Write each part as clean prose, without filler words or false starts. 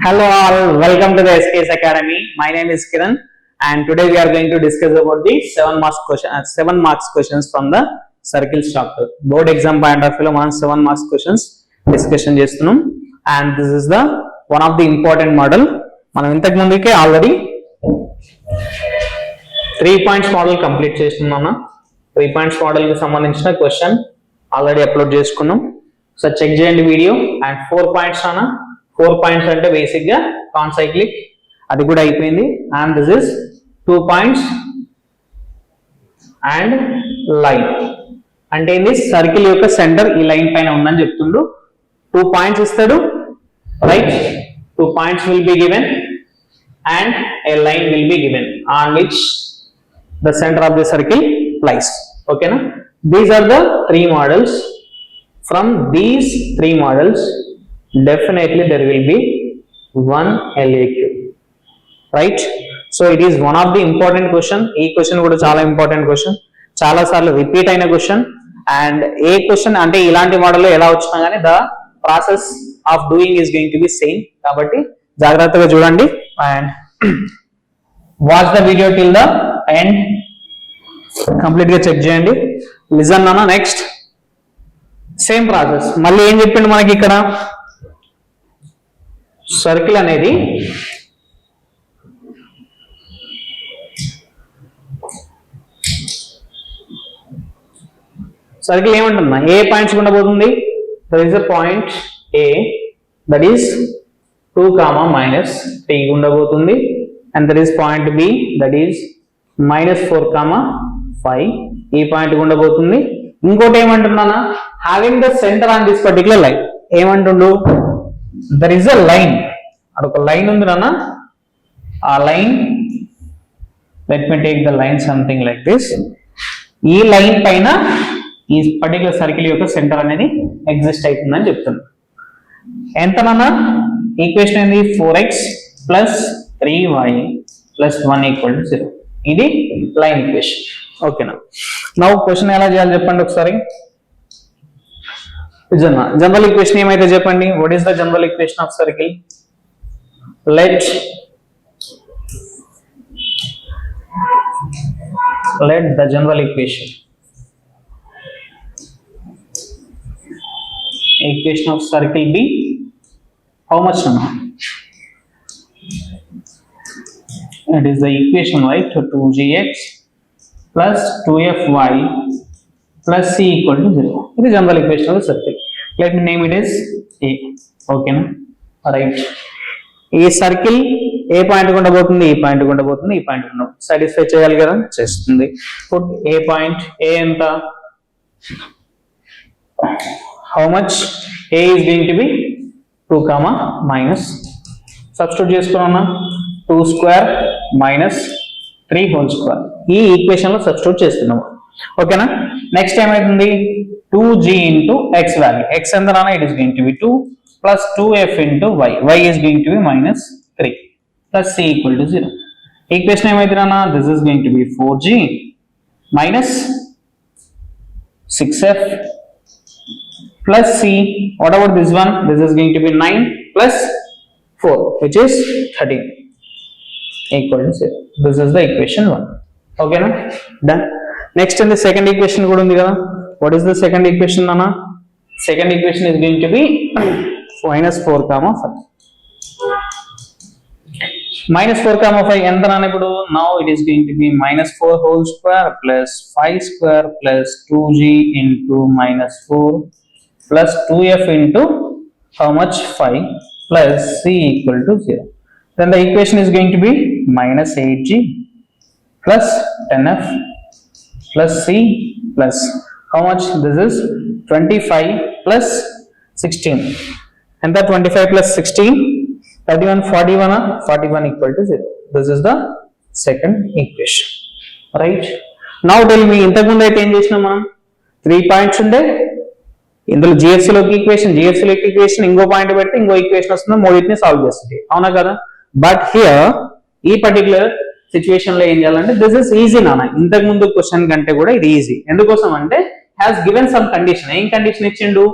Hello all, welcome to the SKS Academy. My name is Kiran and today we are going to discuss about the 7 marks questions from the circles chapter. Board exam point of view మనం 7 marks questions discussion చేస్తున్నాం and this is the one of the important model. మనం ఇంతకు ముందుకే already 3 points model complete చేస్తున్నాం. 3 points model కి సంబంధించిన question already upload చేసుకున్నాం. So check చేయండి వీడియో అండ్ 4 points అన్న 4 points అంటే బేసిక్ గా కాన్సైక్లిక్ అది కూడా అయిపోయింది and this is 2 points and line అంటే ఏంది సర్కిల్ యొక్క సెంటర్ ఈ లైన్ పైన ఉందని చెప్తుండు 2 points ఇస్తాడు right 2 points will be given and a line will be given on which the center of the circle lies. Okay na? These are the 3 models. From these 3 models definitely there will be one LAQ, right? So it is one of the important question. Ee question kuda chaala important question, chaala sarlu repeat aina question and a question ante ilanti model lo ela vachina gaani the process of doing is going to be same kabatti jagrataga chudandi and watch the video till the end, complete ga check cheyandi, listen nana. Next same process malli em cheppindu manaki ikkada circle అనేది circle ఏమంటున్నా ఏ points గుండా పోతుంది that is a point A that is 2, -3 గుండా పోతుంది and that is point B that is -4, 5 ఈ point గుండా పోతుంది. ఇంకోటి ఏమంటున్నానా having the centre on this particular line ఏమంటుండు there is a line అదొక లైన్ ఉంది నాన్న ఆ line let me take the line something like this ఈ లైన్ పైన ఈ పర్టికులర్ సర్కిల్ యొక్క సెంటర్ అనేది ఎగ్జిస్ట్ అవుతుందని చెప్తుంది. ఎంత నాన్న ఈక్వేషన్ ఏంది 4x + 3y + 1 = 0 ఇది లైన్ ఈక్వేషన్. ఓకేనా నౌ క్వశ్చన్ ఎలా చేయాలి చెప్పండి ఒకసారి. జనరల్ ఈక్వేషన్ ఏమైతే చెప్పండి. What is the general equation of circle? let the general equation of circle be how much now? It is the equation right, 2gx plus 2fy plus c = 0. It is general equation of the circle. Let me name it as a. Okay na? Right. ఈ circle a point గుండా పోతుంది ఈ point గుండా పోతుంది ఈ point గుండా satisfy చేయాలి కదా చేస్తుంది. పుట్ ఏ పాయింట్ ఏ ఎంత how much A is going to B 2, substitute చేసుకున్నా 2² - 3² ఈ ఈక్వేషన్ లో సబ్స్టిట్యూట్ చేస్తున్నాము. ఓకేనా నెక్స్ట్ ఏమైతుంది 2g × x వాల్యూ x ఎంత రానా it is going to B 2 plus 2f into y is going to be -3 plus c = 0. Equation ఏమైతుందన్నా this is going to be 4g minus 6f plus c. What about this one? This is going to be 9 plus 4 which is 13 = 0. This is the equation 1. Okay na? Done. Next in the second equation kuda undi kada. What is the second equation nana? Second equation is going to be -4, 5 -4, 5 ఎంత నాన్న ఇప్పుడు now it is going to be -4² plus 5² plus 2g into -4 plus 2f into how much 5 plus c = 0. Then the equation is going to be -8g plus 10f plus c plus how much this is 25 plus 16 and that 25 plus 16 31 41 41 = 0. This is the second equation, right? Now tell me ఇంతకు ముందు అయితే ఏం చేసినాం మనం 3 points ఉండే ఇందులో GFC లోకి equation ఇంకో పాయింట్ పెడితే ఇంకో ఈక్వేషన్ వస్తుంది మూడింటిని సాల్వ్ చేస్తుంది అవునా కదా. బట్ హియర్ ఈ పర్టికులర్ సిచ్యువేషన్ లో ఏం చేయాలంటే దిస్ ఇస్ ఈజీ నాన్న ఇంతకు ముందు క్వశ్చన్ కంటే కూడా ఇది ఈజీ. ఎందుకోసం అంటే హ్యాస్ గివెన్ సమ్ కండిషన్. ఏం కండిషన్ ఇచ్చిండు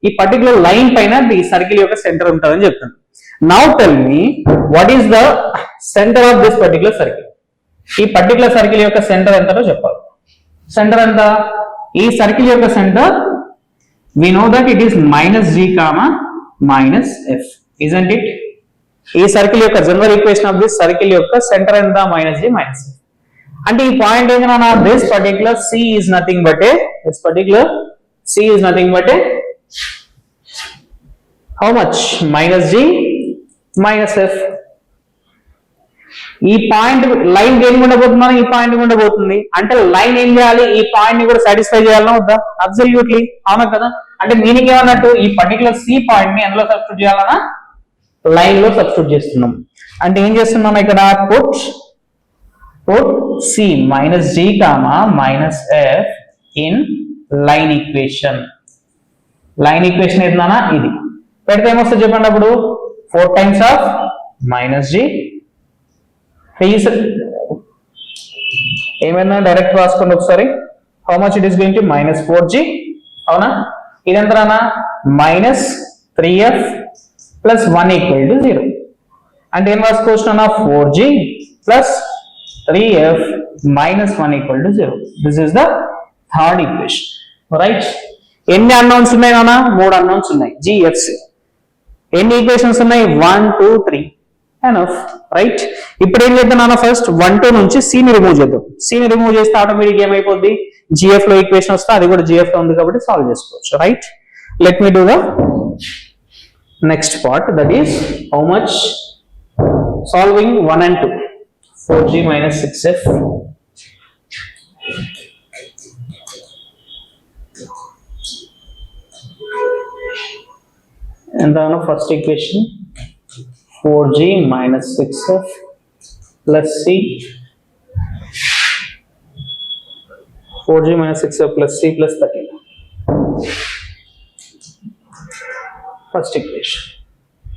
ఈ పర్టికులర్ లైన్ పైన ఈ సర్కిల్ యొక్క సెంటర్ ఉంటుందని చెప్తాను. Now tell me what is the centre of this particular circle. ఈ పర్టికులర్ సర్కిల్ యొక్క సెంటర్ ఎంతనో చెప్పాలి. సెంటర్ ఎంత? ఈ సర్కిల్ యొక్క centre we know that it is minus g comma minus f, isn't it? ఈ సర్కిల్ యొక్క general equation of this circle యొక్క సెంటర్ ఎంత? Minus g minus f. అంటే ఈ పాయింట్ ఏంటన్నా, this particular c is nothing but a how much? Minus g minus f. ఈ point line ఏం ఉండబోతుందని ఈ పాయింట్ ఉండబోతుంది. అంటే లైన్ ఏం చేయాలి? ఈ పాయింట్ ని కూడా సాటిస్ఫై చేయాలన్నా వద్దా? అబ్సల్యూట్లీ అవునా కదా. అంటే మీనింగ్ ఏమన్నట్టు, ఈ పర్టికులర్ సి పాయింట్ ని ఎందులో సబ్స్టిట్యూట్ చేయాలన్నా? లైన్ లో సబ్స్టిట్యూట్ చేస్తున్నాం. అంటే ఏం చేస్తున్నాం ఇక్కడ? Put C minus G comma minus F in line equation. Line equation ఏదన్నా ఇది పెడితే ఏమొస్తుంది చెప్పండి. అప్పుడు 4 times ఆఫ్ మైనస్ జీ ఏమైనా డైరెక్ట్ రాసుకోండి ఒకసారి. How much it is going to? Minus 4g అవునా. ఇదెంతనా? Minus 3f plus 1 equal to 0. అంటే ఏం రాసుకోవచ్చు అన్న? 4g plus 3f minus 1 equal to 0. This is the third equation, right. ఎన్ని అన్నౌన్స్ ఉన్నాయి అన్న? 3 అన్నౌన్స్ ఉన్నాయి. gfc. ఎన్ని ఈక్వేషన్స్ ఉన్నాయి? 1 2 3 ఎనఫ్, రైట్. ఇప్పుడు ఏం చేద్దాం నాన్న? ఫస్ట్ 1 2 నుంచి c ని రిమూవ్ చేద్దాం. c ని రిమూవ్ చేస్తే ఆటోమేటిక్ ఏమైపోద్ది? gf లో ఈక్వేషన్ వస్తే అది కూడా gf లో ఉంది కాబట్టి సాల్వ్ చేసుకోవచ్చు, right. Let me do the next part, that is how much solving 1 and 2. 4g minus 6f and then first equation 4g minus 6f plus c, 4g minus 6f plus c plus 13. First equation.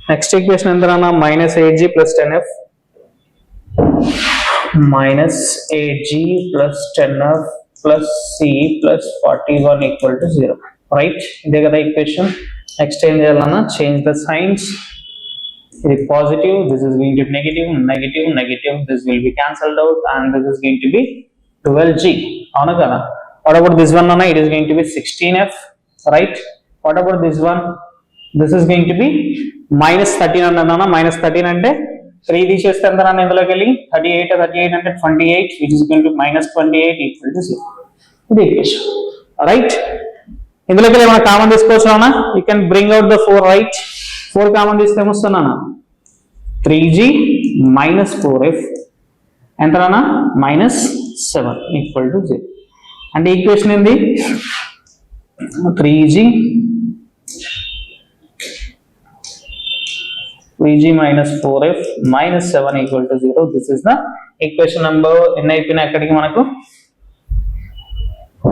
Next equation endana minus 8g plus 10f minus 8g plus 10f plus c plus 41 equal to 0. Right? Ide kada equation. Next ఏం చేయాలన్నా? Change the signs. It is positive, this is going to be negative, negative, negative, this will be cancelled out and this is going to be 12g. Avuna kada? What about this one? It is going to be 16f, right? What about this one? This is going to be minus 13 anna. Minus 13 ante 3 తీసేస్తే ఎంత అన్న ఇందులోకి వెళ్ళి 38 అంటే 28, which is going to minus 28 equal to 0. ఇది equation, right. ఇందులోకి వెళ్ళి ఏమైనా కామన్ తీసుకోవచ్చు అన్న? You can bring out the 4, right. 4 common తీస్తే ఏమొస్తున్నా? 3g minus 4f ఎంతనా? minus 7 equal to 0. అంటే ఈక్వేషన్ ఏంది? 3g minus 4f minus 7 equal to 0. This is the equation number. ఎన్ని అయిపోయినాయి అక్కడికి మనకు?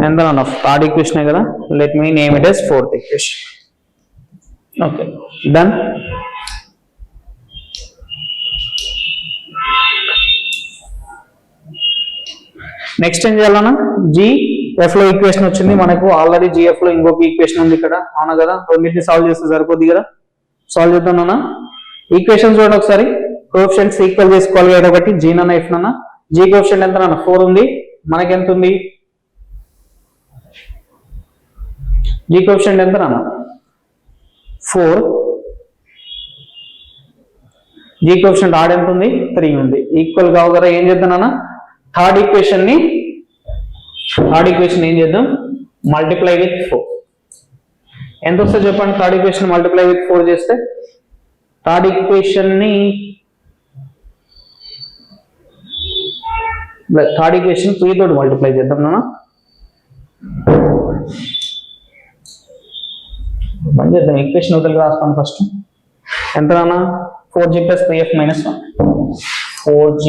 ఎంత అన్న? థర్డ్ ఈక్వేషన్ కదా. Let me name it as fourth equation. Okay, done. Next ఏం చేయాలన్నా? gf లో ఈక్వేషన్ వచ్చింది మనకు ఆల్రెడీ. gf లో ఇంకొక ఈక్వేషన్ ఉంది ఇక్కడ, అవునా కదా. రెండింటిని సాల్వ్ చేస్తే సరిపోద్ది కదా. సాల్వ్ చేద్దాం అన్న. ఈక్వేషన్ చూడండి ఒకసారి. కోఎఫిషియంట్స్ ఈక్వల్ చేసుకోవాలి కదా ఒకటి. g నన్న f నన్న. g కోఎఫిషియంట్ ఎంత అన్న? 4 ఉంది. మనకి ఎంత ఉంది? g కోఎఫిషియంట్ ఎంత అన్న? 4. g కోఎఫిషియంట్ ఆడ్ ఎంత ఉంది? 3 ఉంది. ఈక్వల్ కావు కదా. ఏం చేద్దాం అన్న? థర్డ్ ఈక్వేషన్ ఏం చేద్దాం? Multiply with 4. ఎంత వస్తుంది చెప్పండి? థర్డ్ ఈక్వేషన్ మల్టిప్లై విత్ 4 చేస్తే థర్డ్ ఈక్వేషన్ ని 3 తోటి మల్టిప్లై చేద్దాం నాన్న. పని చేద్దాం. ఈక్వేషన్ వదిలి రాస్తాను ఫస్ట్. ఎంత నాన్న? 4g plus 3f minus 1. 4g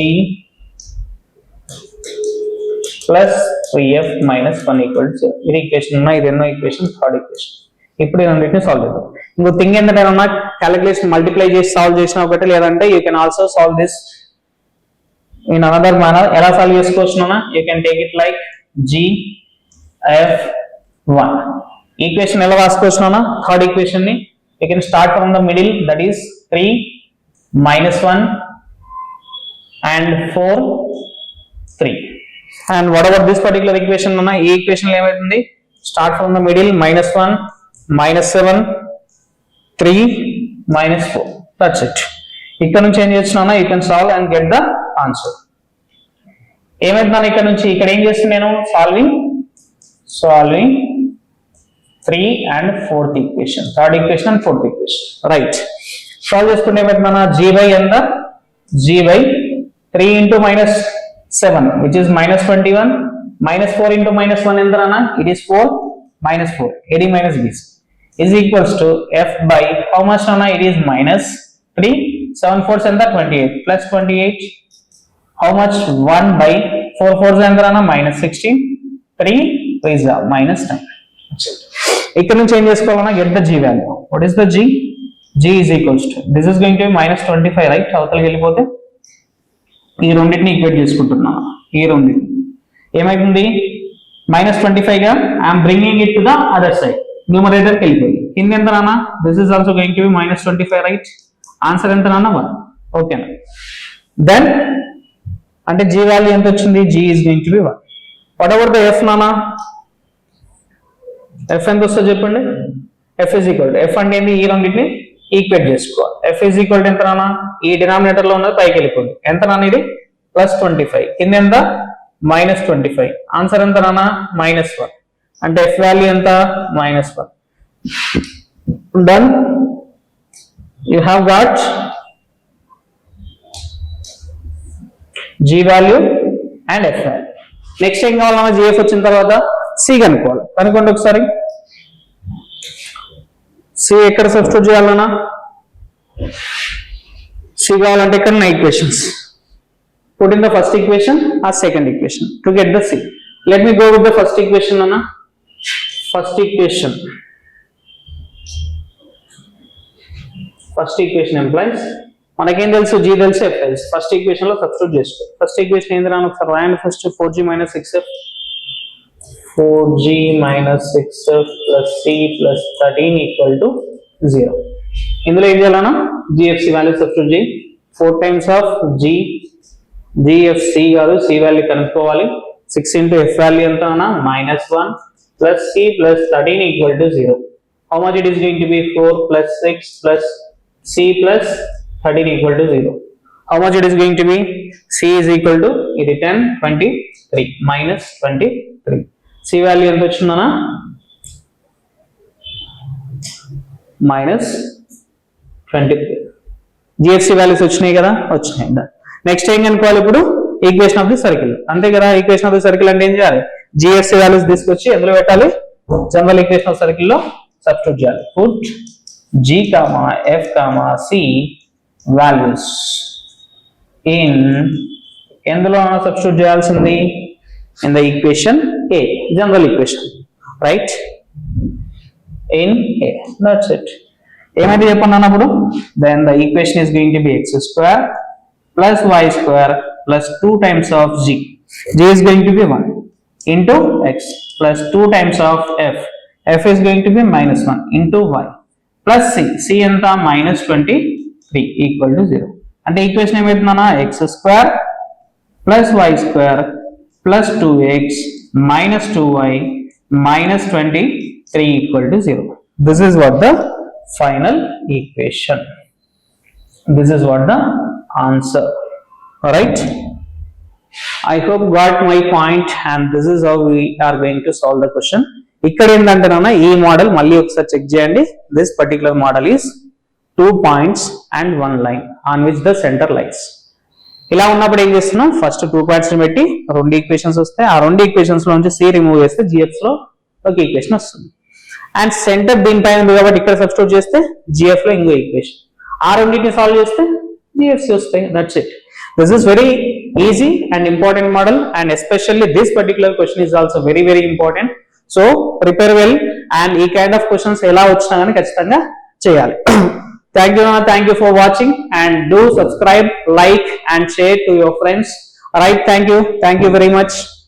plus 3f minus 1 equal to 0. ఇది ఈక్వేషన్ ఉన్నా. ఇది ఎన్నో ఈక్వేషన్? Third equation. ఇప్పుడు ఈ రెండింటిని సాల్వ్ చేద్దాం. ఇంకో థింగ్ ఏంటంటే క్యాలిక్యులేషన్ మల్టిప్లై చేసి సాల్వ్ చేసిన ఒకటి, లేదంటే you can also solve this in another manner. ఎలా సాల్వ్ చేసుకోవచ్చు? You can take it like gf1. Equation ఎలా రాసుకోవచ్చు? థర్డ్ ఈక్వేషన్ ని you can start from the middle, that is 3 minus 1 and 4 3. And what about this particular equation? ఈ equation లో ఏమవుతుంది? Start from the middle, -1 -7 3 -4. That's it. ఇక్కడ నుంచి ఏం చేస్తున్నాను? You can solve and get the answer. ఏమైంది ఇక్కడ నుంచి ఇక్కడ ఏం చేస్తున్నాను? Solving 3 and 4th equation, third equation and 4th equation, right? Solve చేసుకుంటే ఏమైంది? g by ఎంత? g by 3 into -7 which is -21 -4 into -1 ఎంత అన్న? it is 4 -4 ad minus bc is equals to f by how much అన్న? it is -3 7 4s ఎంత? 28 plus 28 how much? 1 by 4 4s ఎంత అన్న? -16 3 is -9. ఇక్కడ నుంచి ఏం చేసుకోవాలన్నా? get the g value. what is the g? g is equals to, this is going to be -25, right? అవతలకి వెళ్ళిపోతే ఈ రెండింటిని ఈక్వేట్ చేసుకుంటున్నాను. ఈ రెండింటిని ఏమైతుంది? -25 గా I'm bringing it to the other side, న్యూమరేటర్కి వెళ్ళిపోయి కింద ఎంత నాన్న? This is also going to be -25, right? Answer ఎంత నాన్న? 1. ఓకేనా? దెన్ అంటే g వాల్యూ ఎంత వచ్చింది? g is going to be 1. What ever the f నాన్న? f ఎంత వస్తుందో చెప్పండి? f is equal to, f అంటే ఏంటి? ఈ రెండింటిని ఈక్వేట్ చేసుకోవాలి. f is equal to ఎంత నాన్న? ఈ డినామినేటర్ లో ఉన్నది పైకి వెళ్ళిపోయింది. ఎంత నాన్న? ఇది +25, కింద ఎంత? -25. ఆన్సర్ ఎంత నాన్న? -1. అంటే f వాల్యూ ఎంత? -1. Done. You have got g value and f value. Next ఏం కావాలన్నా? gf వచ్చిన తర్వాత c కనుక్కోవాలి. కనుక్కోండి ఒకసారి. c ఎక్కడ సబ్స్టిట్యూట్ చేయాలన్నా? c కావాలంటే ఇక్కడ నా equations put in the first equation or second equation to get the c. Let me go with the first equation anna. First equation implies మనకేం తెలుసు? g తెలుసు, f తెలుసు. ఫస్ట్ ఈక్వేషన్ లో సబ్స్టిట్యూట్ చేసుకో. ఫస్ట్ ఈక్వేషన్ ఏంది రాను? ఒకసారి రాయండి. First 4g - 6f 4g - 6f plus c plus 13 equal to 0. ఇందులో ఏం చేయాలన్నా? gfc వాల్యూ సబ్స్టిట్యూట్ చేయి. 4 times of gfc కాదు, c వాల్యూ కనుక్కోవాలి. 6 into f వాల్యూ ఎంత అన్నా? -1 plus c plus 13 equal to 0. How much it is going to be? 4 plus 6 plus c plus 13 equal to 0. How much it is going to be? c is equal to ఇది 10 23 -23. c value ఎంత వచ్చిందన్నా? -23. GFC values వచ్చినాయి కదా? వచ్చినాయి. Next ఏం కనుక్కోవాలి ఇప్పుడు? Equation of the circle, అంతే కదా? ఈక్వేషన్ ఆఫ్ ది సర్కిల్ అంటే ఏం చేయాలి? జిఎఫ్సి వాల్యూస్ తీసుకొచ్చి ఎందులో పెట్టాలి? జనరల్ ఈక్వేషన్ ఆఫ్ సర్కిల్ లో సబ్స్టిట్యూట్ చేయాలి. Put g, f, c values in ఎందులో సబ్స్టిట్యూట్ చేయాల్సింది? in the equation A, general equation, right? in A, that's it. ఏమైతే చెప్పండి అన్నప్పుడు? then the equation is going to be x square plus y square plus 2 times of g. g is going to be 1 into x plus 2 times of f. f is going to be -1 into y plus c. c ఎంత? -23 equal to 0. అంటే equation ఏమైతుందన్నా? x square plus y square plus 2x minus 2y minus 23 equal to 0. This is what the final equation. This is what the answer. Alright. I hope got my point, and this is how we are going to solve the question. ఇక్కడ ఏంటంటే నాన్న, ఈ model మళ్ళీ ఒకసారి check చేయండి. This particular model is 2 points and 1 line on which the center lies. ఇలా ఉన్నప్పుడు ఏం చేస్తున్నాం? ఫస్ట్ 2 పాయింట్స్ ని పెట్టి 2 ఈక్వేషన్స్ వస్తాయి. ఆ 2 ఈక్వేషన్స్ లో నుంచి c రిమూవ్ చేస్తే gf లో ఒక ఈక్వేషన్ వస్తుంది. అండ్ సెంటర్ దీనిపైన ఉంది కాబట్టి ఇక్కడ సబ్స్టిట్యూట్ చేస్తే gf లో ఇంకో ఈక్వేషన్. ఆ రెండింటిని సాల్వ్ చేస్తే gfc వస్తాయి. That's it. This is very easy and important model, and especially this particular question is also very very important. So prepare well, and ఈ కైండ్ ఆఫ్ క్వశ్చన్స్ ఎలా వచ్చినా కానీ ఖచ్చితంగా చేయాలి. Thank you for watching, and do subscribe, like and share to your friends. Alright, thank you very much.